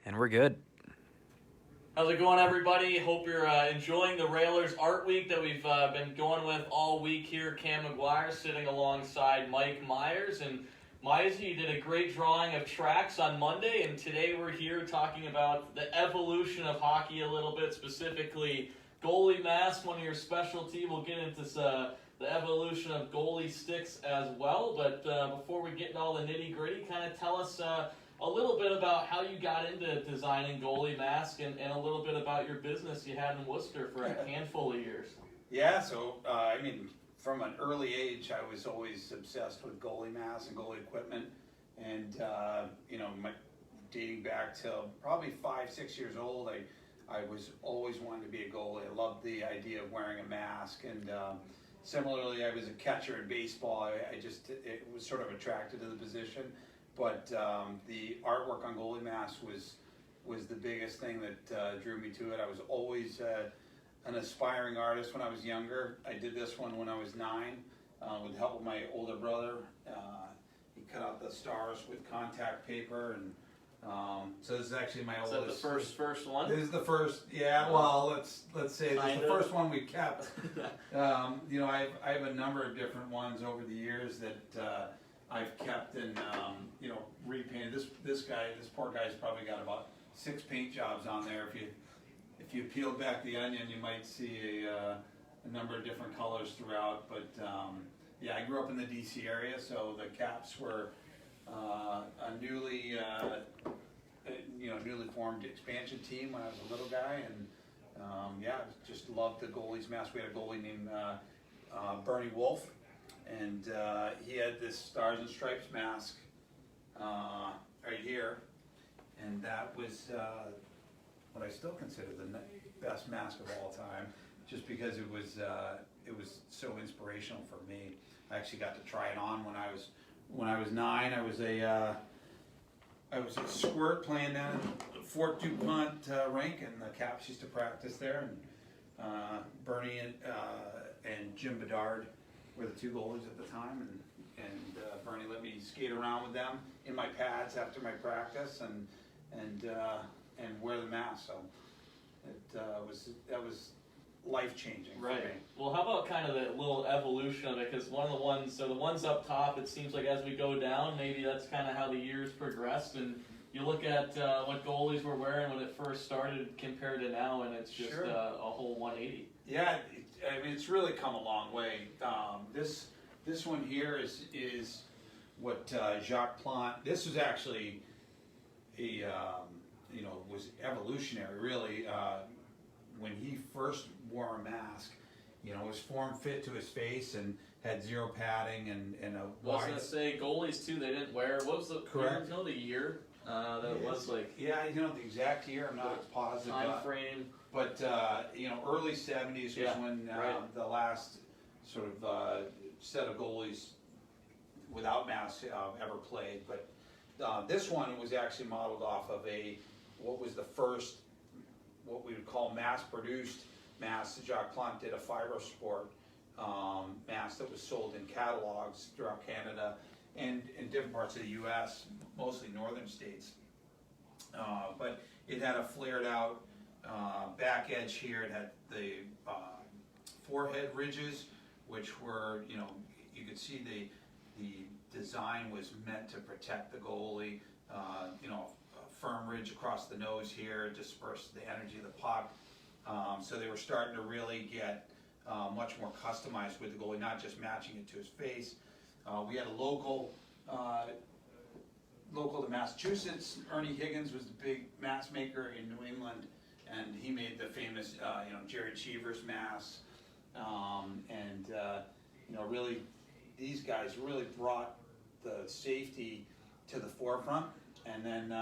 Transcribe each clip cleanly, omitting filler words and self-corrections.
And we're good. How's it going, everybody? Hope you're enjoying the Railers Art Week that we've been going with all week here. Cam McGuire sitting alongside Mike Myers. And Myers, you did a great drawing of tracks on Monday, and today we're here talking about the evolution of hockey a little bit, specifically goalie masks, one of your specialty. We'll get into the evolution of goalie sticks as well. But before we get into all the nitty-gritty, kind of tell us a little bit about how you got into designing goalie masks and a little bit about your business you had in Worcester for a handful of years. Yeah, so from an early age, I was always obsessed with goalie masks and goalie equipment, and dating back till probably 5-6 years old, I was always wanting to be a goalie. I loved the idea of wearing a mask, and similarly, I was a catcher in baseball. It was sort of attracted to the position. But the artwork on goalie masks was the biggest thing that drew me to it. I was always an aspiring artist when I was younger. I did this one when I was 9 with the help of my older brother. He cut out the stars with contact paper, and so this is actually my oldest. Is that the first one? This is the first. Yeah. Well, let's say this is the first one we kept. I have a number of different ones over the years that I've kept and repainted. This poor guy's probably got about 6 paint jobs on there. If you peeled back the onion, you might see a number of different colors throughout. But I grew up in the DC area, so the Caps were a newly formed expansion team when I was a little guy, and just loved the goalies mask. We had a goalie named Bernie Wolf. And he had this Stars and Stripes mask right here, and that was what I still consider the best mask of all time, just because it was so inspirational for me. I actually got to try it on when I was 9. I was a squirt playing down at Fort DuPont rink, and the Caps used to practice there. And Bernie and Jim Bedard were the 2 goalies at the time, and Bernie let me skate around with them in my pads after my practice and wear the mask. So that was life changing. Right. For me. Well, how about kind of the little evolution of it? Because the ones up top, it seems like as we go down, maybe that's kind of how the years progressed, and you look at what goalies were wearing when it first started compared to now, and it's just a whole 180. Yeah. It's really come a long way. This one here is what Jacques Plante. This was actually was evolutionary, really. When he first wore a mask, it was form fit to his face and had 0 padding and a wide. I was gonna say goalies too. They didn't wear. What was the correct? The year that it was like. Yeah, the exact year. I'm not positive. Time frame. But early 70s was when the last sort of set of goalies without masks ever played. But this one was actually modeled off of what was the first, what we would call mass-produced mask. Jacques Plante did a FibroSport mask that was sold in catalogs throughout Canada and in different parts of the U.S., mostly northern states. But it had a flared out back edge here. It had the forehead ridges, which were, you could see the design was meant to protect the goalie. A firm ridge across the nose here, dispersed the energy of the puck. So they were starting to really get much more customized with the goalie, not just matching it to his face. We had a local to Massachusetts. Ernie Higgins was the big mask maker in New England, and he made the famous, Jerry Cheever's masks. Really, these guys really brought the safety to the forefront. And then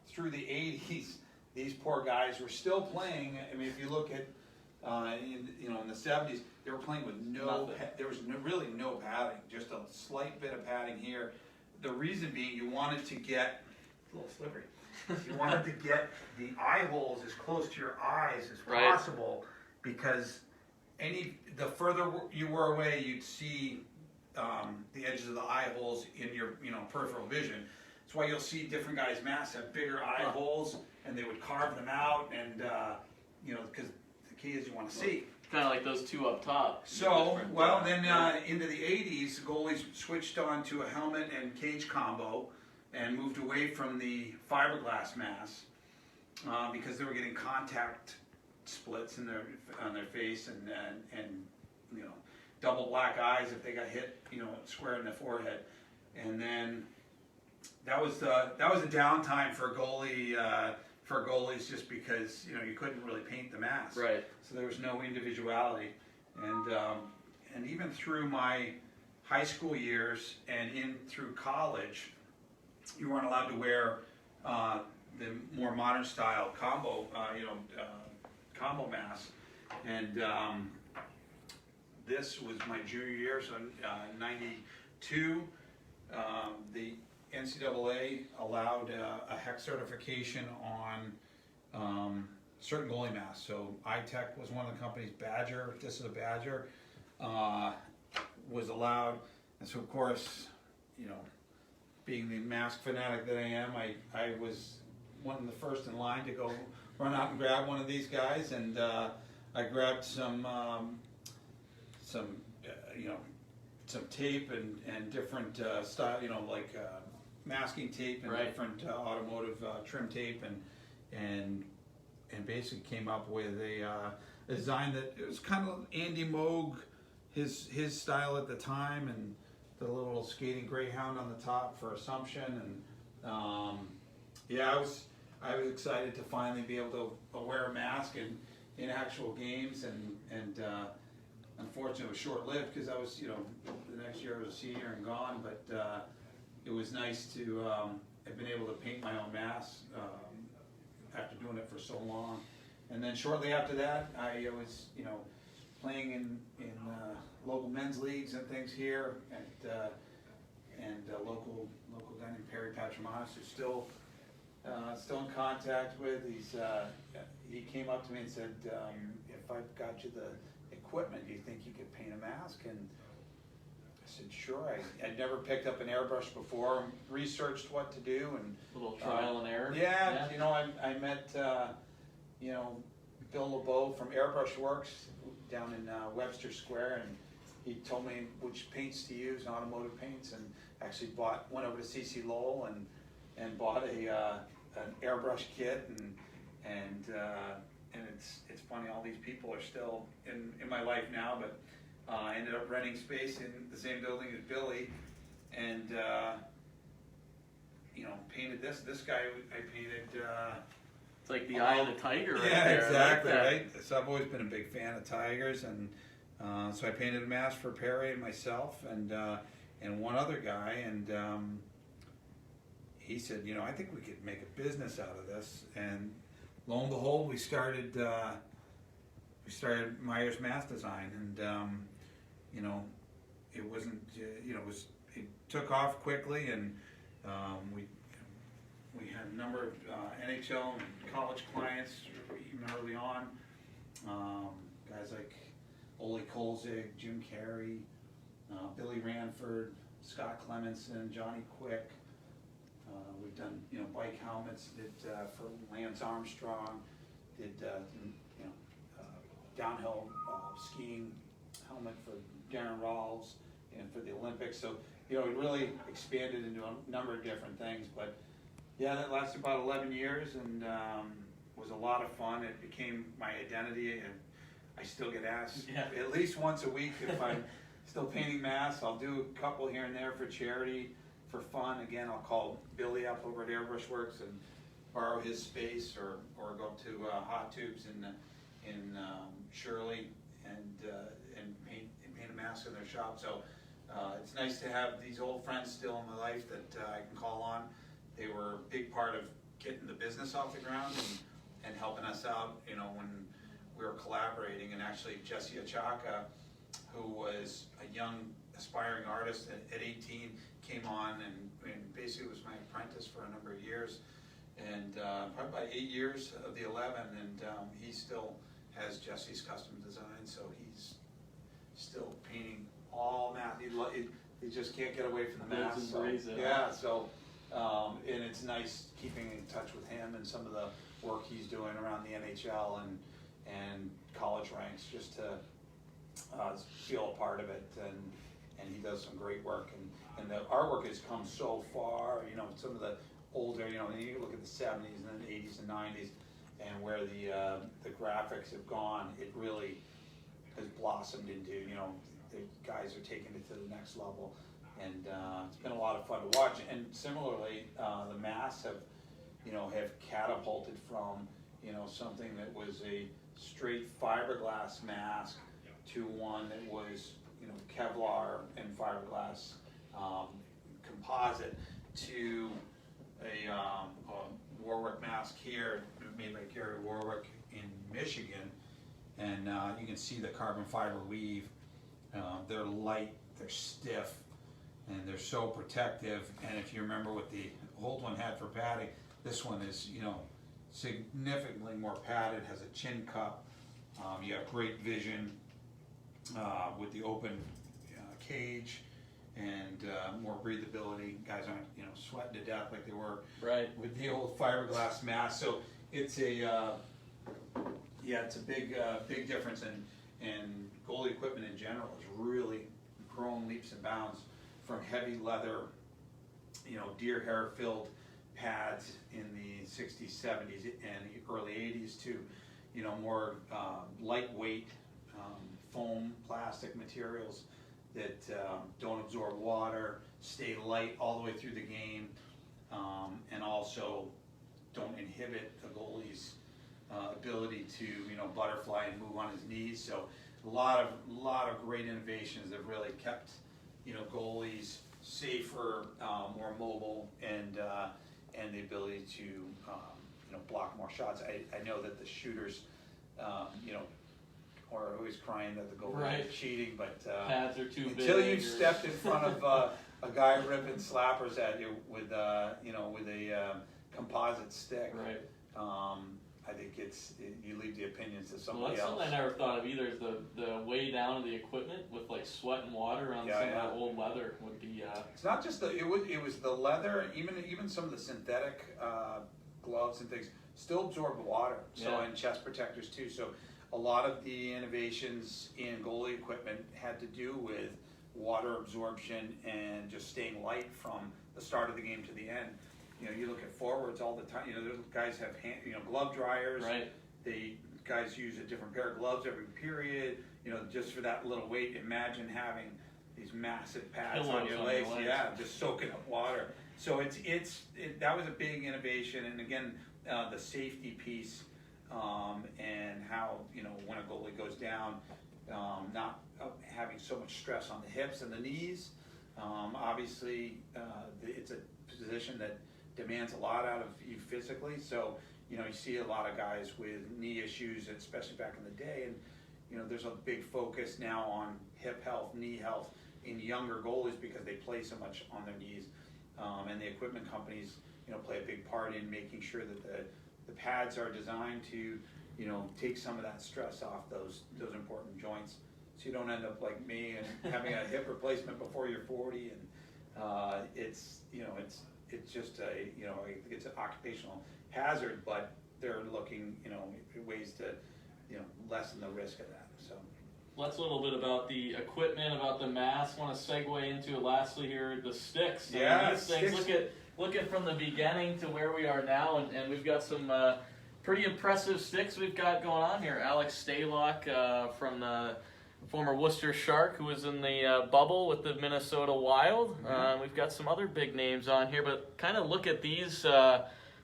through the 80s, these poor guys were still playing. If you look at, in the 70s, they were playing with there was really no padding, just a slight bit of padding here. The reason being, you wanted to get, a little slippery, you wanted to get the eye holes as close to your eyes as possible, because the further you were away, you'd see the edges of the eye holes in your peripheral vision. That's why you'll see different guys' masks have bigger eye holes carve them out, and you know, because the key is you want to see. Kind of like those two up top. So, well, then into the 80s, goalies switched on to a helmet and cage combo and moved away from the fiberglass mask because they were getting contact splits on their face and you know, double black eyes if they got hit, you know, square in the forehead. And then that was a downtime for goalies just because, you know, you couldn't really paint the mask. Right. So there was no individuality, and even through my high school years and in through college, you weren't allowed to wear the more modern style combo, combo mask. And this was my junior year, so '92. The NCAA allowed a HEC certification on certain goalie masks. So iTech was one of the companies. Badger, this is a Badger, was allowed. And so of course, you know, being the mask fanatic that I am, I was one of the first in line to go run out and grab one of these guys, and I grabbed some tape and different style, you know, like masking tape and different automotive trim tape, and basically came up with a design that it was kind of Andy Moog, his style at the time, and the little skating greyhound on the top for Assumption, and yeah, I was excited to finally be able to wear a mask in actual games, and unfortunately it was short-lived because I was, you know, the next year I was a senior and gone, but it was nice to have been able to paint my own mask after doing it for so long. And then shortly after that, I was, you know, playing in local men's leagues and things here, and local guy named Perry Patrimontis, who's still in contact with. He came up to me and said, if I've got you the equipment, do you think you could paint a mask? And I said, sure. I'd never picked up an airbrush before, researched what to do, and a little trial and error. Yeah, you know, I met you know, Bill LeBeau from Airbrush Works down in Webster Square, and he told me which paints to use, automotive paints, and actually went over to CC Lowell and bought an airbrush kit, and it's funny, all these people are still in my life now, but I ended up renting space in the same building as Billy, and you know, painted this guy. I painted. It's like the eye of the tiger, right yeah, there. exactly, like right. So I've always been a big fan of tigers, and so I painted a mask for Perry and myself, and one other guy, and he said, you know, I think we could make a business out of this, and lo and behold, we started Myers Mask Design, and you know, it wasn't, you know, it took off quickly, and we had a number of NHL and college clients even early on, guys like Ole Kolzig, Jim Carey, Billy Ranford, Scott Clemenson, Johnny Quick. We've done, you know, bike helmets, did for Lance Armstrong, did you know, downhill skiing helmet for Darren Rawls and for the Olympics. So, you know, it really expanded into a number of different things. But yeah, that lasted about 11 years, and was a lot of fun. It became my identity, and I still get asked at least once a week if I'm still painting masks. I'll do a couple here and there for charity, for fun. Again, I'll call Billy up over at Airbrush Works and borrow his space, or go to Hot Tubes in Shirley and paint a mask in their shop. So it's nice to have these old friends still in my life that I can call on. They were a big part of getting the business off the ground and helping us out, you know, when we were collaborating. And actually Jesse Achaka, who was a young aspiring artist at 18, came on and basically was my apprentice for a number of years, and probably about 8 years of the 11, and he still has Jesse's custom design, so he's still painting all mask. He just can't get away from the mask. So, yeah, so and it's nice keeping in touch with him and some of the work he's doing around the NHL and college ranks, just to feel a part of it, and he does some great work, and the artwork has come so far. You know, some of the older, you know, you look at the 70s and then 80s and 90s, and where the graphics have gone, it really has blossomed into, you know, the guys are taking it to the next level, and it's been a lot of fun to watch. And similarly, the masks have catapulted from, you know, something that was a straight fiberglass mask to one that was, you know, Kevlar and fiberglass composite, to a Warwick mask here, made by Gary Warwick in Michigan, and you can see the carbon fiber weave. They're light, they're stiff, and they're so protective. And if you remember what the old one had for padding, this one is, you know, significantly more padded, has a chin cup. You have great vision with the open cage, and more breathability. Guys aren't, you know, sweating to death like they were with the old fiberglass mask. So it's a it's a big difference, and goalie equipment in general has really grown leaps and bounds from heavy leather, you know, deer hair filled pads in the 60s, 70s, and early 80s to, you know, more lightweight foam plastic materials that don't absorb water, stay light all the way through the game, and also don't inhibit the goalie's ability to, you know, butterfly and move on his knees. So a lot of great innovations that really kept, you know, goalies safer, more mobile, and the ability to, you know, block more shots. I know that the shooters, you know, are always crying that the goalie is cheating, but pads are too big. Until you've stepped in front of a guy ripping slappers at you with, you know, with a composite stick, I think you leave the opinions to somebody that's else. something I never thought of either, is the way down of the equipment with like sweat and water on some of that old leather would be. It's not just it was the leather, even some of the synthetic gloves and things still absorb water. So and chest protectors too. So a lot of the innovations in goalie equipment had to do with water absorption and just staying light from the start of the game to the end. You know, you look at forwards all the time. You know, those guys have glove dryers. Guys use a different pair of gloves every period. You know, just for that little weight. Imagine having these massive pads on your legs. Yeah, just soaking up water. So that was a big innovation. And again, the safety piece, and how, you know, when a goalie goes down, not having so much stress on the hips and the knees. Obviously, it's a position that demands a lot out of you physically. So, you know, you see a lot of guys with knee issues, especially back in the day. And, you know, there's a big focus now on hip health, knee health in younger goalies because they play so much on their knees. And the equipment companies, you know, play a big part in making sure that the pads are designed to, you know, take some of that stress off those important joints, so you don't end up like me and having a hip replacement before you're 40. And it's just a, you know, I think it's an occupational hazard, but they're looking, you know, ways to, you know, lessen the risk of that. So Let's a little bit about the equipment, about the mask. I want to segue into lastly here the sticks. Yeah, things. Look at from the beginning to where we are now, and we've got some pretty impressive sticks we've got going on here. Alex Stalock from the former Worcester Shark, who was in the bubble with the Minnesota Wild. We've got some other big names on here, but kind of look at these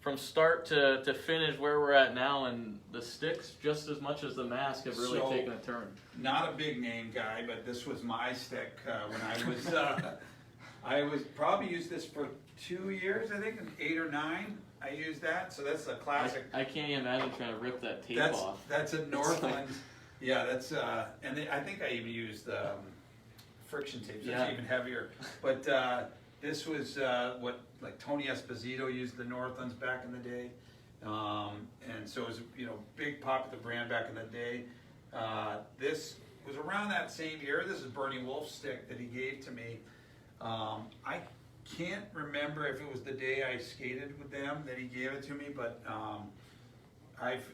from start to finish where we're at now, and the sticks, just as much as the mask, have really taken a turn. Not a big name guy, but this was my stick when I was, I was probably used this for 2 years, I think, 8 or 9. I used that, so that's a classic. I can't even imagine trying to rip that tape off. That's a Northland. Yeah, that's, I think I even used friction tape, so it's even heavier. But this was what, like, Tony Esposito used the Northlands back in the day. And so it was, you know, big popular brand back in the day. This was around that same year. This is Bernie Wolf's stick that he gave to me. I can't remember if it was the day I skated with them that he gave it to me, but I've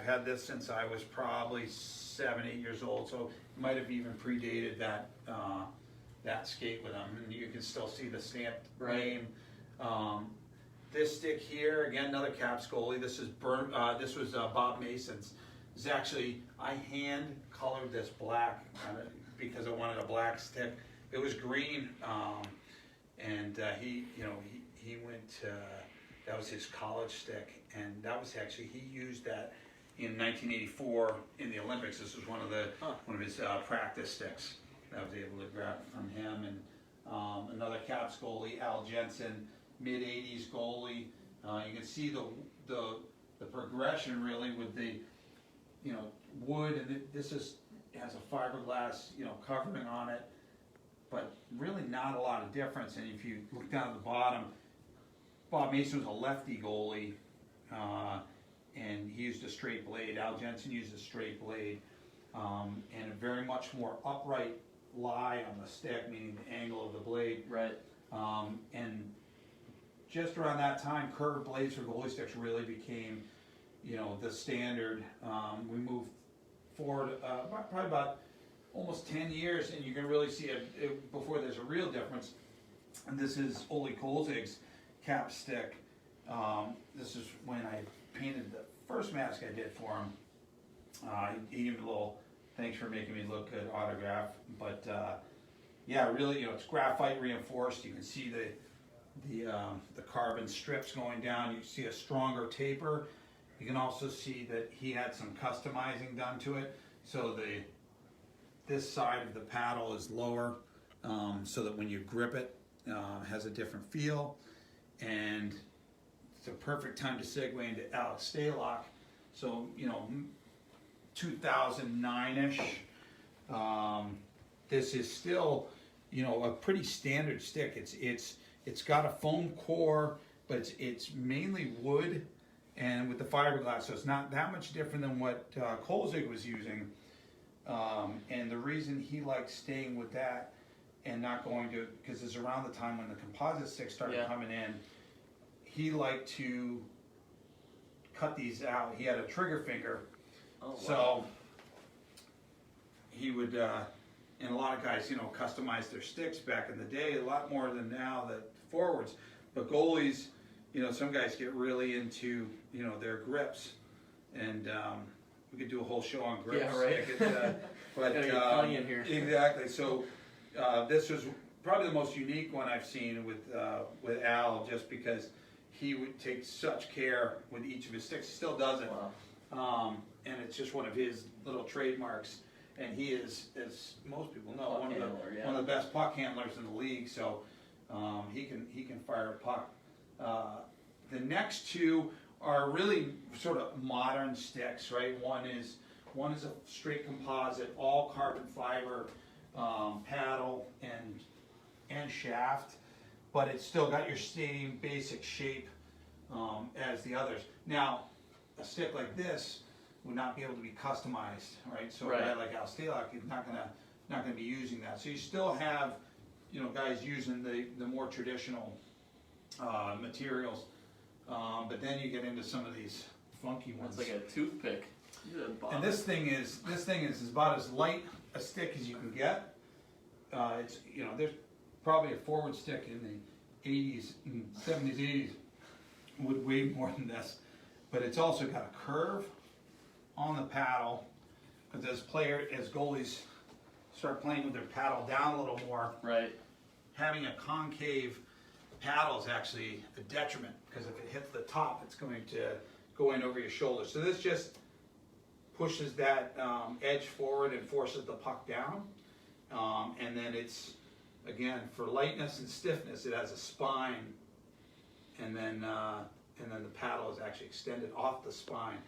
had this since I was probably 7, 8 years old, so it might have even predated that skate with them, and you can still see the stamped name. This stick here, again, another Caps goalie. This is this was Bob Mason's. This is actually, I hand colored this black because I wanted a black stick. It was green, and he went. That was his college stick, and that was actually, he used that in 1984 in the Olympics. This was one of his practice sticks that I was able to grab from him. And another Caps goalie, Al Jensen, mid '80s goalie. You can see the progression really with the wood, and this has a fiberglass covering on it, but really not a lot of difference. And if you look down at the bottom, Bob Mason was a lefty goalie, and he used a straight blade. Al Jensen used a straight blade, and a very much more upright lie on the stick, meaning the angle of the blade. Right. And just around that time, curved blades for goalie sticks really became, the standard. We moved forward probably about almost 10 years, and you can really see it before there's a real difference. And this is Ole Kolzig's cap stick. This is when I painted the first mask I did for him. He gave me a little thanks for making me look good autograph. But yeah, really, it's graphite reinforced. You can see the carbon strips going down. You see a stronger taper. You can also see that he had some customizing done to it. So this side of the paddle is lower, so that when you grip it, has a different feel. And it's a perfect time to segue into Alex Stalock. So 2009-ish. This is still a pretty standard stick. It's got a foam core, but it's mainly wood and with the fiberglass, so it's not that much different than what Kolzig was using. And the reason he likes staying with that and not going to, because it's around the time when the composite sticks started coming in, he liked to cut these out. He had a trigger finger, so he would, and a lot of guys, customize their sticks back in the day, a lot more than now, the forwards. But goalies, some guys get really into, their grips, and we could do a whole show on grips. Yeah, right. But Gotta get funny in here. Exactly. So this was probably the most unique one I've seen with Al, just because he would take such care with each of his sticks. He still does it. Wow. And it's just one of his little trademarks. And he is, as most people know, one of the best puck handlers in the league. So he can fire a puck. The next two are really sort of modern sticks, right? One is a straight composite, all carbon fiber paddle and shaft, but it's still got your same basic shape as the others. Now, a stick like this would not be able to be customized, right? So a guy like Al Stalock is not gonna be using that. So you still have, guys using the more traditional materials, but then you get into some of these funky ones. It's like a toothpick. And this thing is about as light a stick as you can get. It's there's probably a forward stick in the 80s, 70s, 80s would weigh more than this, but it's also got a curve on the paddle, because as goalies start playing with their paddle down a little more, having a concave paddle is actually a detriment, because if it hits the top, it's going to go in over your shoulder. So this just pushes that edge forward and forces the puck down, and then it's, again, for lightness and stiffness, it has a spine, and then the paddle is actually extended off the spine.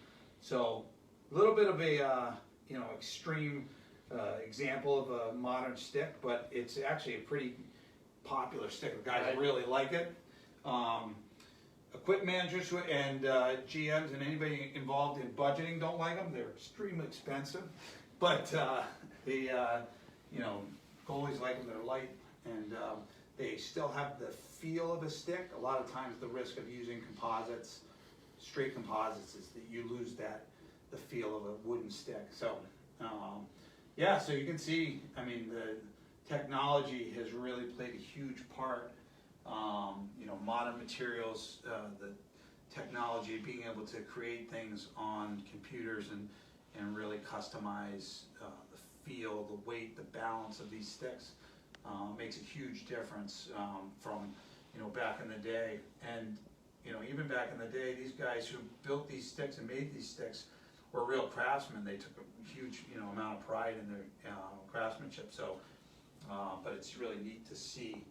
So a little bit of a extreme example of a modern stick, but it's actually a pretty popular stick. The guys really like it. Equipment managers and GMs and anybody involved in budgeting don't like them. They're extremely expensive, but goalies like them. They're light, and they still have the feel of a stick. A lot of times the risk of using composites, straight composites, is that you lose the feel of a wooden stick. So yeah, so you can see, I mean, the technology has really played a huge part. You know, modern materials, the technology, being able to create things on computers and really customize the feel, the weight, the balance of these sticks makes a huge difference from, you know, back in the day. And, you know, even back in the day, these guys who built these sticks and made these sticks were real craftsmen. They took a huge, you know, amount of pride in their craftsmanship. So, but it's really neat to see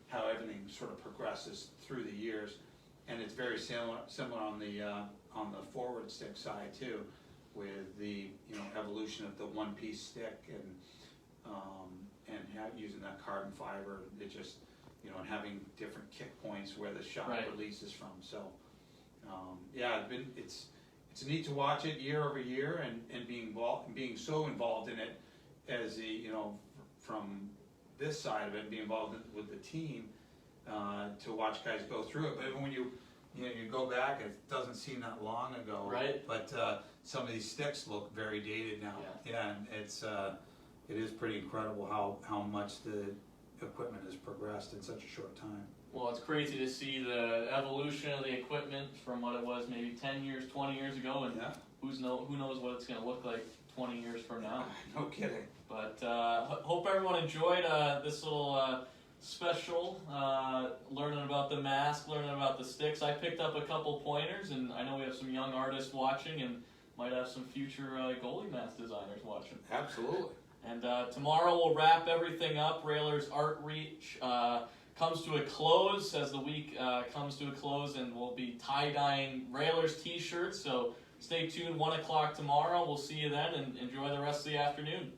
how everything sort of progresses through the years, and it's very similar on the forward stick side too, with the, you know, evolution of the one-piece stick and using that carbon fiber. It just, you know, and having different kick points where the shock releases from. So yeah, it's neat to watch it year over year and being so involved in it as the, you know, from this side of it, being involved with the team to watch guys go through it. But when you go back, it doesn't seem that long ago. Right. But some of these sticks look very dated now. Yeah, and it is pretty incredible how much the equipment has progressed in such a short time. Well, it's crazy to see the evolution of the equipment from what it was maybe 10 years, 20 years ago, and who knows what it's going to look like 20 years from now. No kidding. But hope everyone enjoyed this little special, learning about the mask, learning about the sticks. I picked up a couple pointers, and I know we have some young artists watching, and might have some future goalie mask designers watching. Absolutely. And tomorrow we'll wrap everything up. Railers ArtReach comes to a close as the week comes to a close, and we'll be tie-dyeing Railers t-shirts. So stay tuned, 1 o'clock tomorrow. We'll see you then, and enjoy the rest of the afternoon.